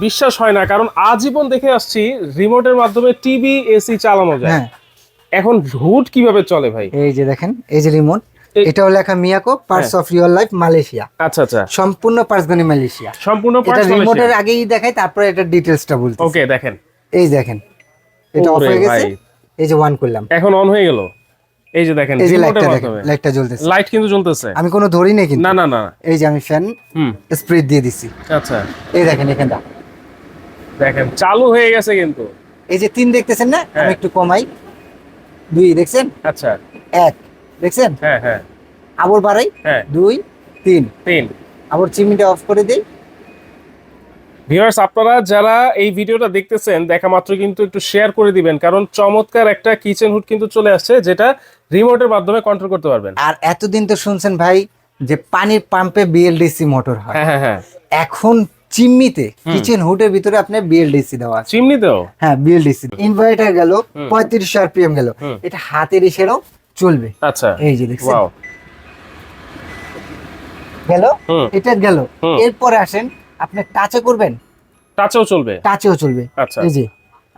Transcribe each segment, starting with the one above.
বিশ্বাস হয় না, কারণ আজীবন দেখে আসছি রিমোটের মাধ্যমে টিভি এসি চালানো যায়। হ্যাঁ, এখন হুড কিভাবে চলে ভাই? এই যে দেখেন, এই যে রিমোট, এটা হলো লেখা Miyako parts of real life Malaysia. আচ্ছা আচ্ছা, সম্পূর্ণ পার্টসগনি মালয়েশিয়া। সম্পূর্ণ এটা পার্টস রিমোটের আগেই দেখাই, তারপরে এটা ডিটেইলসটা বলতে। ওকে, দেখেন, এই দেখেন, এটা অফ ওরে হয়ে গেছে, ভাই। এই যে অন করলাম, এখন অন হয়ে গেল। এই যে দেখেন, এই যে রিমোটের লাইটটা দেখেন, মাধ্যমে লাইটটা জ্বলতেছে। লাইট কিন্তু জ্বলতেছে। আমি কোনো ধরি নাই কিন্তু। না না না। এই যে আমি ফ্যান হুম, স্প্রিট দিয়ে দিছি। আচ্ছা, এই দেখেন এখানটা, দেখেন চালু হয়ে গেছে কিন্তু। এই যে 3 দেখতেছেন না, হ্যাঁ। আমি একটু কমাই, 2 দেখছেন, আচ্ছা, 1 দেখছেন, হ্যাঁ হ্যাঁ আবার বাড়াই, হ্যাঁ, 2 3, 3। আবার চিমনিটা অফ করে দেই। ভিউয়ার্স, আপনারা যারা এই ভিডিওটা দেখতেছেন, দেখা মাত্র কিন্তু একটু শেয়ার করে দিবেন, কারণ চমৎকার একটা কিচেন হুড কিন্তু চলে আসছে, যেটা রিমোটের মাধ্যমে কন্ট্রোল করতে পারবেন। আর এতদিন তো শুনছেন ভাই যে পানির পাম্পে বিএলডিসি মোটর হয়, হ্যাঁ হ্যাঁ হ্যাঁ, এখন চিমনিতে কিচেন হুডের ভিতরে আপনার বিএলডিসি দেওয়া আছে। চিমনিতেও। হ্যাঁ, বিএলডিসি ইনভার্টার গেল, 35 আরপিএম গেল, এটা হাতের ইশারাও চলবে। আচ্ছা, এই যে দেখছেন, ওয়াও, গেল, হুম। এটা গেল। হুম। এরপরে আসেন, আপনি টাচে করবেন, টাচেও চলবে। টাচেও চলবে। আচ্ছা। এই যে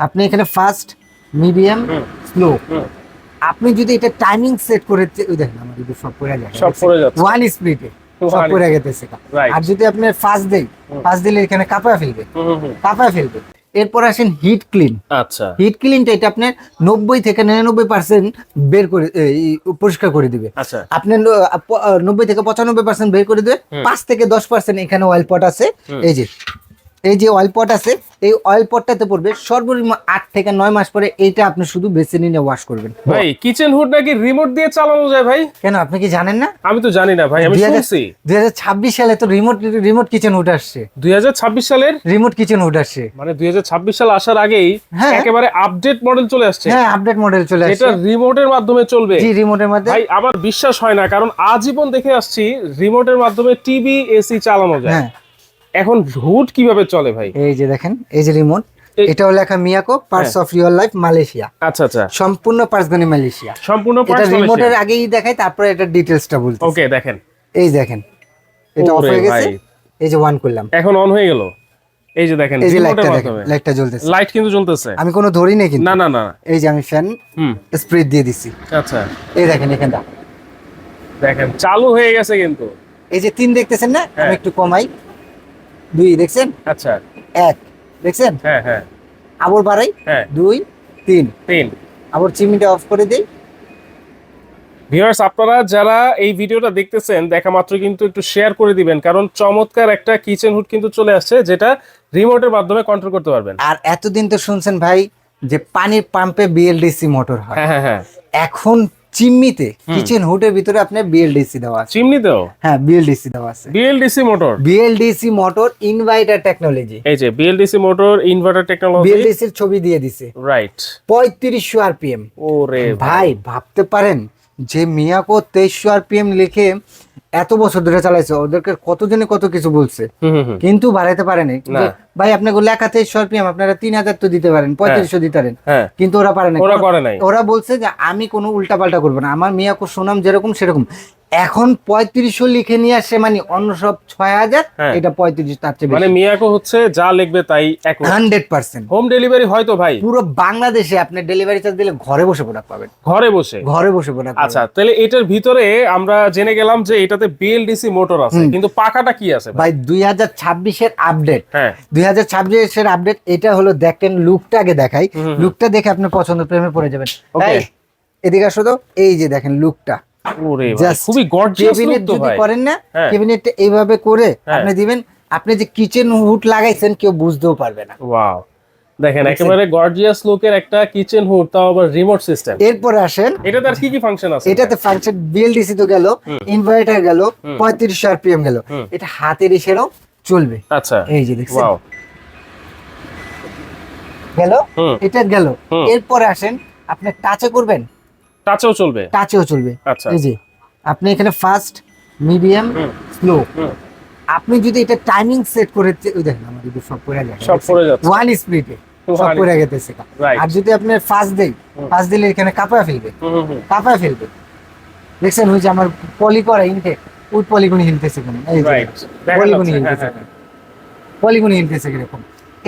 আপনি এখানে ফাস্ট, মিডিয়াম, হুম। স্লো, হুম। আপনি যদি এটা টাইমিং সেট করে ওই দেখেন আমার যদি সব পড়ে যায়, সব পড়ে যাচ্ছে। ওয়ান স্পিডে সব One পড়ে গেছে। Right. আর যদি আপনি ফাস্ট দেই, ফাস্ট দিলে এখানে কাঁপায় ফেলবে, হুম হুম হুম। কাঁপায় ফেলবে। এরপর আসেন হিট ক্লিন। আচ্ছা, হিট ক্লিনটা এটা আপনার 90 থেকে 99% বের করে পরিষ্কার করে দিবে। আচ্ছা, আপনি 90 থেকে 95% বের করে দিবে। 5 থেকে 10% এখানে অয়েল পট আছে। এই যে অয়েল পট আছে, এই অয়েল পটটাতে পড়বে সর্বনিম্ন 8 থেকে 9 মাস পরে। এইটা আপনি শুধু বেসিনে নিয়ে ওয়াশ করবেন। ভাই কিচেন হুড নাকি রিমোট দিয়ে চালানো যায় ভাই? কেন, আপনি কি জানেন না? আমি তো জানি না ভাই, আমি শুনছি 2026 সালে তো রিমোট কিচেন হুড আসছে। 2026 সালের, রিমোট কিচেন হুড আসছে। মানে 2026 সাল আসার আগেই হ্যাঁ। একেবারে আপডেট মডেল চলে আসছে। হ্যাঁ, আপডেট মডেল চলে আসছে, এটা রিমোটের মাধ্যমে চলবে। জি, রিমোটের মাধ্যমে। ভাই আমার বিশ্বাস হয় না, কারণ আজীবন দেখে আসছি রিমোটের মাধ্যমে টিভি এসি চালানো যায়। হ্যাঁ, এখন হুড কিভাবে চলে ভাই? এই যে দেখেন, এই যে রিমোট, এটা হলো লেখা Miyako parts of real life Malaysia. আচ্ছা আচ্ছা, সম্পূর্ণ পার্টসগনি মালয়েশিয়া। সম্পূর্ণ এটা পার্টস রিমোটের আগেই দেখাই, তারপরে এটা ডিটেইলসটা বলতে। ওকে, দেখেন, এই দেখেন, এটা অফ ওরে হয়ে গেছে, ভাই। এই যে অন করলাম, এখন অন হয়ে গেল। এই যে দেখেন, এই যে রিমোটের লাইটটা দেখেন, মাধ্যমে লাইটটা জ্বলতেছে। লাইট কিন্তু জ্বলতেছে। আমি কোনো ধরি নাই কিন্তু। না না না। এই যে আমি ফ্যান হুম, স্প্রিট দিয়ে দিছি। আচ্ছা, এই দেখেন এখানটা, দেখেন চালু হয়ে গেছে কিন্তু। এই যে 3 দেখতেছেন না, হ্যাঁ। আমি একটু কমাই, 2 দেখছেন, আচ্ছা, 1 দেখছেন, হ্যাঁ হ্যাঁ আবার বাড়াই, হ্যাঁ, 2 3, 3। আবার চিমনিটা অফ করে দেই। ভিউয়ার্স, আপনারা যারা এই ভিডিওটা দেখতেছেন, দেখা মাত্র কিন্তু একটু শেয়ার করে দিবেন, কারণ চমৎকার একটা কিচেন হুড কিন্তু চলে আসছে, যেটা রিমোটের মাধ্যমে কন্ট্রোল করতে পারবেন। আর এতদিন তো শুনছেন ভাই যে পানির পাম্পে বিএলডিসি মোটর হয়, হ্যাঁ হ্যাঁ হ্যাঁ, এখন চিমনিতে কিচেন হুডের ভিতরে আপনার বিএলডিসি দেওয়া আছে। চিমনিতেও হ্যাঁ, বিএলডিসি দেওয়া আছে। BLDC motor. BLDC motor inverter technology. এই যে বিএলডিসি মোটর ইনভার্টার টেকনোলজি। বিএলডিসির ছবি দিয়ে দিছে, রাইট। 3500 আরপিএম। ওরে ভাই ভাবতে পারেন যে মিয়াকো 2300 আরপিএম লিখে এত বছর ধরে চালাইছে, ওদেরকে কতজনে কত কিছু বলছে, কিন্তু বাড়াইতে পারেনি। না। ভাই আপনাকে লেখা 2300 আরপিএম, আপনারা 3000 তো দিতে পারেন, 3500 দিতে পারেন, হ্যাঁ, কিন্তু ওরা পারে না। ওরা করে নাই। ওরা বলছে যে আমি কোনো উল্টাপাল্টা করবো না, আমার মিয়াকো সুনাম যেরকম সেরকম। এখন 3500 লিখে নিয়ে আসে, মানে অন্য সব 6000, হ্যাঁ। এটা 35, তার চেয়ে মানে বেশি। মিয়াকো হচ্ছে যা লিখবে তাই 100% হোম ডেলিভারি হয় তো ভাই? পুরো বাংলাদেশে আপনি ডেলিভারি চার্জ দিলে ঘরে বসে প্রোডাক্ট পাবেন, ঘরে বসে। ঘরে বসে প্রোডাক্ট। আচ্ছা, তাহলে এটার ভিতরে আমরা জেনে গেলাম যে এটাতে বিএলডিসি মোটর আছে, কিন্তু পাকাটা কি আছে ভাই 2026 এর আপডেট, হ্যাঁ 2026 এর আপডেট। এটা হলো দেখেন, লুকটা আগে দেখাই, লুকটা দেখে আপনি পছন্দ প্রেমে পড়ে যাবেন। Okay. এই, এদিকে আসো তো, এই যে দেখেন লুকটা, ওরে ভাই, Just খুবই গর্জিয়াস লুক ক্যাবিনেট তো যদি ভাই। করেন না, হ্যাঁ। ক্যাবিনেটটা এইভাবে করে হ্যাঁ। আপনি দিবেন, আপনি যে কিচেন হুড লাগাইছেন কেউ বুঝতেও পারবে না। ওয়াও, দেখেন একেবারে গর্জিয়াস লুকের একটা কিচেন হুড, তাও আবার রিমোট সিস্টেম। এরপরে আসেন, এটাতে আর কি কি ফাংশন আছে? এটাতে ফাংশন বিএলডিসি তো গেল, ইনভার্টার গেল, 3500 আরপিএম গেল, এটা হাতের ইশারাও চলবে। আচ্ছা, এই যে দেখছেন, ওয়াও, গেল, হুম। এটা গেল। হুম। এরপরে আসেন, আপনি টাচে করবেন, টাচেও চলবে। টাচেও চলবে। আচ্ছা। এই যে আপনি এখানে ফাস্ট, মিডিয়াম, স্লো, হুম। আপনি যদি এটা টাইমিং সেট করে ওই দেখেন আমার যদি সব পড়ে যায়, সব পড়ে যাচ্ছে। ওয়ান স্পিডে সব One পড়ে গেছে। Right. আর যদি আপনি ফাস্ট দেই, ফাস্ট দিলে এখানে কাঁপায় ফেলবে, কাঁপায় ফেলবে। দেখছেন ওই যে আমার পলি করা ইনটেক, ওই পলিগুনি হিলতেছে কেন, এই যে রাইট, দেখা পলিগুনি যাচ্ছে, হ্যাঁ হিলতেছে, হ্যাঁ। পলিগুনি হিলতেছে এরকম।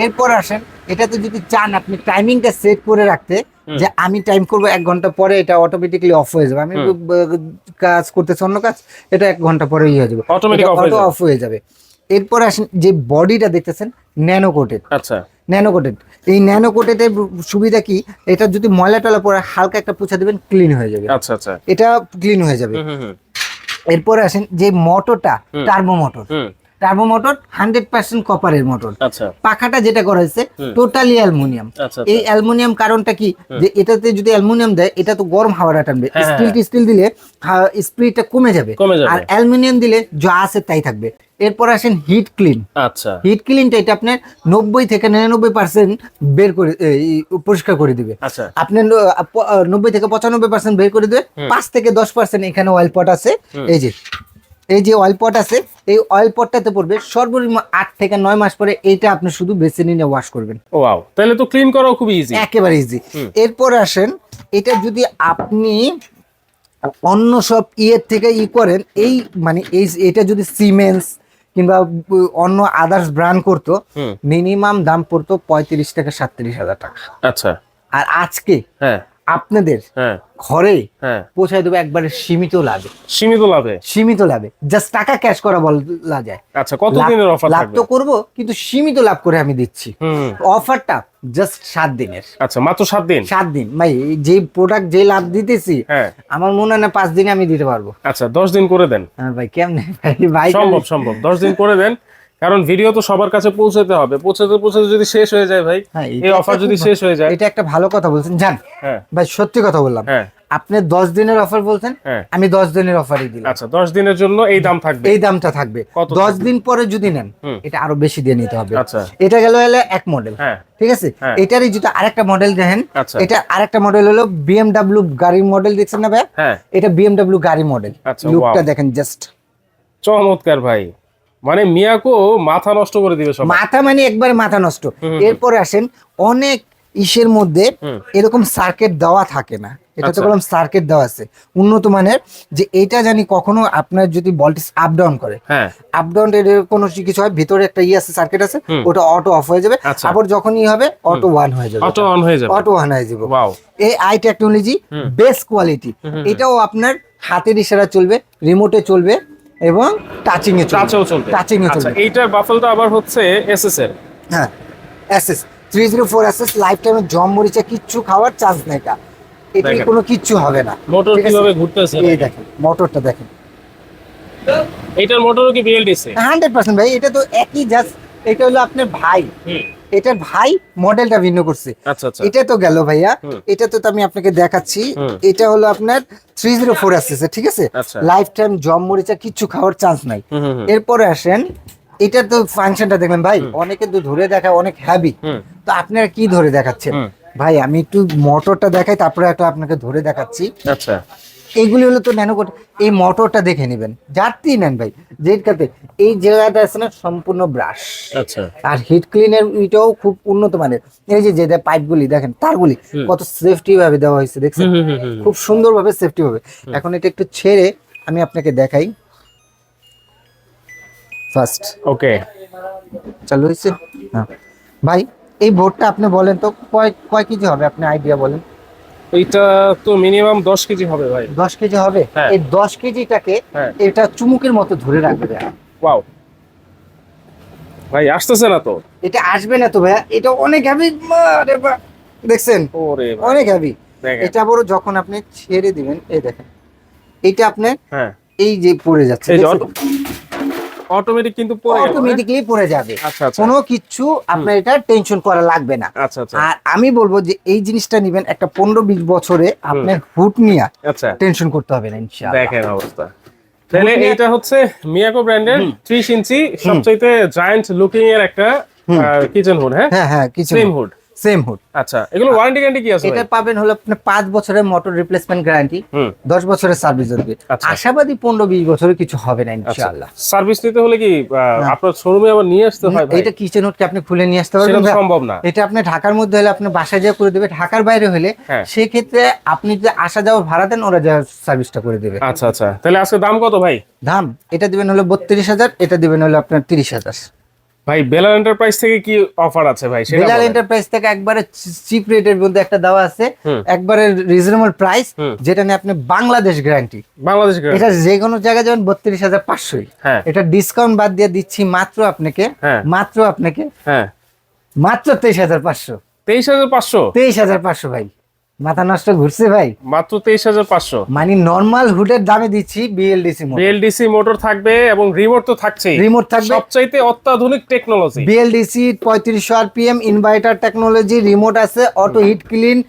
এরপর আসেন, এটাতে যদি চান আপনি টাইমিংটা সেট করে রাখতে, যে আমি টাইম করব 1 ঘন্টা পরে, এটা অটোমেটিক্যালি অফ হয়ে যাবে। আমি কাজ করতেছি অন্য কাজ, এটা 1 ঘন্টা পরে হয়ে যাবে, অটোমেটিক অফ হয়ে যাবে। এরপর আসেন, যে বডিটা দেখতেছেন ন্যানো কোটেড। আচ্ছা, ন্যানো কোটেড, এই ন্যানো কোটেডের সুবিধা কি, এটা যদি ময়লা টলা পরে হালকা একটা পোছা দিবেন, ক্লিন হয়ে যাবে। আচ্ছা আচ্ছা, এটা ক্লিন হয়ে যাবে। এরপর আসেন, যে মোটরটা টার্বো মোটর, টার্বো মোটর 100% কপারের মোটর। আচ্ছা, পাখাটা যেটা করা হয়েছে টোটালি অ্যালুমিনিয়াম। আচ্ছা, এই অ্যালুমিনিয়াম কারণটা কি, যে এটাতে যদি অ্যালুমিনিয়াম দেয়, এটা তো গরম হাওয়াটা টানবে, স্টিল দিলে স্পিডটা কমে যাবে, আর অ্যালুমিনিয়াম দিলে যা আছে তাই থাকবে। এরপর আসেন হিট ক্লিন। আচ্ছা, হিট ক্লিনটা এটা আপনার 90 থেকে 99% বের করে পরিষ্কার করে দিবে। আচ্ছা, আপনার 90 থেকে 95% বের করে দিবে। 5 থেকে 10% এখানে অয়েল পট আছে। এই যে অয়েল পট আছে, এই অয়েল পটটাতে পড়বে সর্বনিম্ন 8 থেকে 9 মাস পরে, এইটা আপনি শুধু বেসিনে নিয়ে ওয়াশ করবেন। ওয়াও, তাহলে তো ক্লিন করাও খুব ইজি, একেবারে ইজি। এরপর আসেন, এটা যদি আপনি অন্য সব ইয়ের থেকে করেন, এই মানে এটা যদি সিমেন্স কিংবা অন্য আদার্স ব্র্যান্ড করতো, মিনিমাম দাম পড়তো 35 থেকে 37,000 টাকা। আচ্ছা, আর আজকে আপনাদের ঘরে পৌঁছায় দেবো একবারে সীমিত লাভে। সীমিত লাভে জাস্ট টাকা ক্যাশ করা বলা যায়। আচ্ছা, কত দিনের অফার লাভ তো করব, কিন্তু সীমিত লাভ করে আমি দিচ্ছি। অফারটা জাস্ট 7 দিনের। আচ্ছা, মাত্র 7 দিন। 7 দিন ভাই, যে প্রোডাক্ট যে লাভ দিতেছি, আমার মনে হয় না 5 দিনে আমি দিতে পারবো। আচ্ছা, 10 দিন করে দেন। ভাই কেমনে ভাই, সম্ভব 10 দিন করে দেন, কারণ ভিডিও তো সবার কাছে পৌঁছাতে হবে। পৌঁছাতে যদি শেষ হয়ে যায় ভাই, এই অফার যদি শেষ হয়ে যায়। এটা একটা ভালো কথা বলছেন জান ভাই, সত্যি কথা বললাম। আপনি 10 দিনের অফার বলছেন, আমি 10 দিনের অফারই দিলাম। আচ্ছা, 10 দিনের জন্য এই দাম থাকবে, এই দামটা থাকবে। 10 দিন পরে যদি নেন, এটা আরো বেশি দিয়ে নিতে হবে। আচ্ছা, এটা গেল এক মডেল, ঠিক আছে। এটারই যদি আরেকটা মডেল দেখেন, এটা আরেকটা মডেল হলো BMW গাড়ির মডেল, দেখছেন না ভাই? এটা BMW গাড়ি মডেল। লুকটা দেখেন, জাস্ট চমৎকার ভাই। মানে মিয়াকো মাথা নষ্ট করে দিবে সব, মাথা মানে একবারে মাথা নষ্ট। এরপরে আসেন, অনেক ইসের মধ্যে এরকম সার্কিট দেওয়া থাকে না, এটা তো বললাম সার্কিট দেওয়া আছে উন্নত মানের। যে এটা জানি কখনো আপনার যদি ভোল্টেজ আপ ডাউন করে, আপ ডাউন এর কোনো কিছু হয়, ভিতরে একটা আছে সার্কিট আছে, ওটা অটো অফ হয়ে যাবে, আবার যখনই হবে অটো অন হয়ে যাবে, অটো অন হয়ে যাবে। ওয়াও, এই আই টেকনোলজি বেস্ট কোয়ালিটি। এটাও আপনার হাতের ইশারা চলবে, রিমোটে চলবে এবং টাচিং এ চলবে। আচ্ছা, এইটার বাফেলটা আবার হচ্ছে এসএস এর। এসএস 304 এসএস, লাইফ টাইমে জম মরিচা কিচ্ছু খাওয়ার চান্স নাই, এটা কোনো কিচ্ছু হবে না। মোটর কিভাবে ঘুরতেছে, এই দেখেন মোটরটা দেখেন। এইটার মোটরও কি বিএলডিসি? 100% ভাই, এটা তো একই, জাস্ট এটা হলো আপনার ভাই, এটার ভাই মডেলটা ভিন্ন করছে। আচ্ছা আচ্ছা, এটা তো গেল ভাইয়া, এটা তো আমি আপনাকে দেখাচ্ছি। এটা হলো আপনার 304 এসএস, ঠিক আছে। লাইফ টাইম জম মরিচা কিচ্ছু খাওয়ার চান্স নাই। এরপরে আসেন, এটা তো ফাংশনটা দেখবেন ভাই, অনেকে তো ধরে দেখায় অনেক হেভি, তো আপনারা কি ধরে দেখাচ্ছেন ভাই? আমি একটু মোটরটা দেখাই, তারপরে একটা আপনাকে ধরে দেখাচ্ছি। আচ্ছা, এইগুলি হলো তো ন্যানো কোট। এই মোটরটা দেখে নেবেন, যারতেই নেন ভাই, যেটাতে এই জায়গাটা আছে না সম্পূর্ণ ব্রাশ। আচ্ছা, আর হিট ক্লিনের এটাও খুব উন্নত মানের। এই যে পাইপগুলি দেখেন, তারগুলি কত সেফটি ভাবে দেওয়া হয়েছে, দেখছেন? খুব সুন্দর ভাবে সেফটি ভাবে। এখন এটা একটু ছেড়ে আমি আপনাকে দেখাই। ফার্স্ট ওকে, চালু হয়েছে। ভাই এই বোর্ডটা আপনি বলেন তো কয় কেজি হবে, আপনি আইডিয়া বলেন। এইটা তো মিনিমাম 10 কেজি হবে ভাই। 10 কেজি হবে। এই 10 কেজিটাকে এটা চুমুকের মতো ধরে রাখবে। ওয়াও ভাই, আসতেছে না তো? এটা আসবে না তো ভাইয়া, এটা অনেক হেভি। দেখছেন, অনেক হেভি। এটা বড়, যখন আপনি ছেড়ে দিবেন, এই দেখেন, এটা আপনি এই যে পড়ে যাচ্ছে, অটোমেটিক কিন্তু অটোমেটিক্যালি পড়ে যাবে। আচ্ছা, কোনো কিছু আপনার এটা টেনশন করা লাগবে না। আচ্ছা আচ্ছা, আর আমি বলবো যে এই জিনিসটা নেবেন, একটা 15-20 বছরে আপনার হুড নিয়ে টেনশন করতে হবে না ইনশাআল্লাহ। দেখেন অবস্থা। তাহলে এইটা হচ্ছে মিয়াকো ব্র্যান্ডের 30 ইঞ্চি সবচেয়ে জায়ান্ট লুকিং এর একটা কিচেন হুড। হ্যাঁ, সেম হুড। আচ্ছা, এগুলো ওয়ারেন্টি গ্যারান্টি কি আছে? এটা পাবেন হলো আপনি 5 বছরের মোটর রিপ্লেসমেন্ট গ্যারান্টি, 10 বছরের সার্ভিস হবে। আশাবাদী 15-20 বছরের কিছু হবে না ইনশাআল্লাহ। সার্ভিস নিতে হলে কি আপনার শোরুমে আবার নিয়ে আসতে হয় ভাই? এটা কিচেন হুড কি আপনি খুলে নিয়ে আসতে পারবেন? সেটা সম্ভব না। এটা আপনি ঢাকার মধ্যে হলে আপনি বাসায় যা করে দেবে, ঢাকার বাইরে হলে সেই ক্ষেত্রে আপনি যদি আসা যাওয়া ভাড়া দেন, ওরা যা সার্ভিসটা করে দেবে। আচ্ছা আচ্ছা, তাহলে আজকে দাম কত ভাই? দাম এটা দিবেন হলো 32,000, এটা দিবেন হলো আপনার 30,000। ভাই বেলাল এন্টারপ্রাইজ থেকে কি অফার আছে ভাই সেটা বেলাল বলেন। এন্টারপ্রাইজ থেকে একবারে চিপ রেটের মধ্যে একটা দেওয়া আছে, হুম। একবারে রিজনেবল প্রাইস, যেটা নিয়ে আপনি বাংলাদেশ গ্যারান্টি। বাংলাদেশ এটা যে কোনো জায়গায় যাবেন 32,500। হ্যাঁ। এটা ডিসকাউন্ট বাদ দিয়ে দিচ্ছি মাত্র আপনাকে, হ্যাঁ। মাত্র আপনাকে হ্যাঁ মাত্র 23,500। 23,500 23,500 ভাই, মাথা নষ্ট ঘুরছে ভাই। মাত্র 23,500। মানে নরমাল হুডের দামে দিচ্ছি বিএলডিসি মোটর। বিএলডিসি মোটর থাকবে এবং রিমোট তো থাকছেই, রিমোট থাকবে, সবচাইতে অত্যাধুনিক technology. BLDC 3500 RPM inverter technology, remote আছে, অটো হিট ক্লিন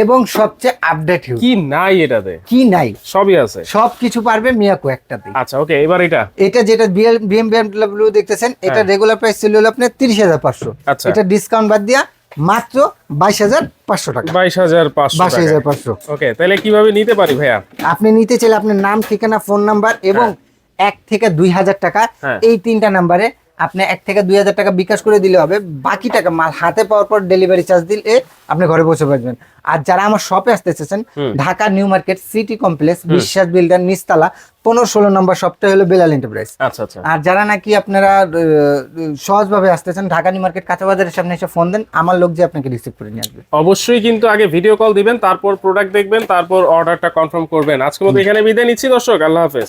এবং সবচেয়ে আপডেট হিউজ। কি নাই এটাতে? কি নাই? সবই আছে। সবকিছু পারবে মিয়াকো একটাতে। আচ্ছা ওকে, এবার এটা এটা যেটা বিএমডব্লিউ দেখতেছেন, এটা রেগুলার প্রাইস ছিল হলো আপনার 30,500। আচ্ছা। এটা ডিসকাউন্ট বাদ দিয়া মাত্র 22,500 টাকা। 22,500 টাকা। 22,500। ওকে, তাহলে কিভাবে নিতে পারি ভাইয়া? আপনি নিতে চাইলে আপনার নাম, ঠিকানা, ফোন নাম্বার এবং 1 থেকে 2,000 টাকা, হ্যাঁ। এই 3টা নাম্বারে আপনি 1 থেকে 2,000 টাকা বিকাশ করে দিলে হবে। বাকি টাকা মাল হাতে পাওয়ার পর ডেলিভারি চার্জ দিলে আপনি ঘরে পৌঁছে পারবেন। আর যারা আমার শপে আসতে চাচ্ছেন, Dhaka new market city complex, বিশ্বাস বিল্ডার, নিচতলা 15-16 নম্বর শপটা হলো বেলাল এন্টারপ্রাইজ। আচ্ছা আচ্ছা। আর যারা নাকি আপনারা সহজভাবে আসতেছেন, ঢাকা নিউ মার্কেট কাঁচা বাজারের সামনে এসে ফোন দেন, আমার লোক যে আপনাকে রিসিভ করে নিয়ে আসবে। অবশ্যই কিন্তু আগে ভিডিও কল দিবেন, তারপর প্রোডাক্ট দেখবেন, তারপর অর্ডারটা কনফার্ম করবেন। আজকের মতো এখানে বিদায় নিচ্ছি দর্শক, আল্লাহ হাফেজ।